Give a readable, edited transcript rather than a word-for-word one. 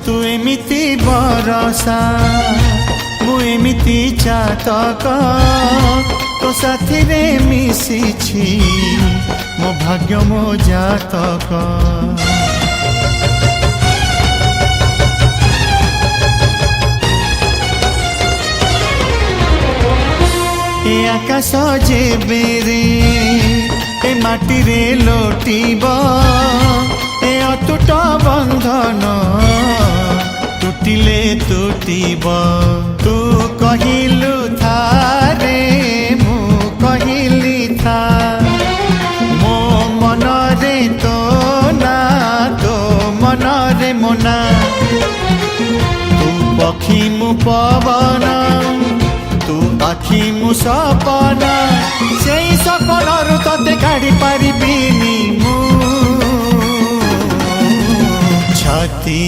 तू एमिति बरसा मु एमिति चातक तो साथी रे मिशिछि मो भाग्य मो जातक। ए आकाश जेबे रे ए माटी रे लोटिब ए अतुट बंधन टूटिले टूटिब। तू कहिलु था रे मु कहिली था मो मन रे तो ना तो मन रे मोना। तू पक्षी मु पवन तू आखि मु सपना से सपनरु तते काढ़ी पारिबिनी मु छाती।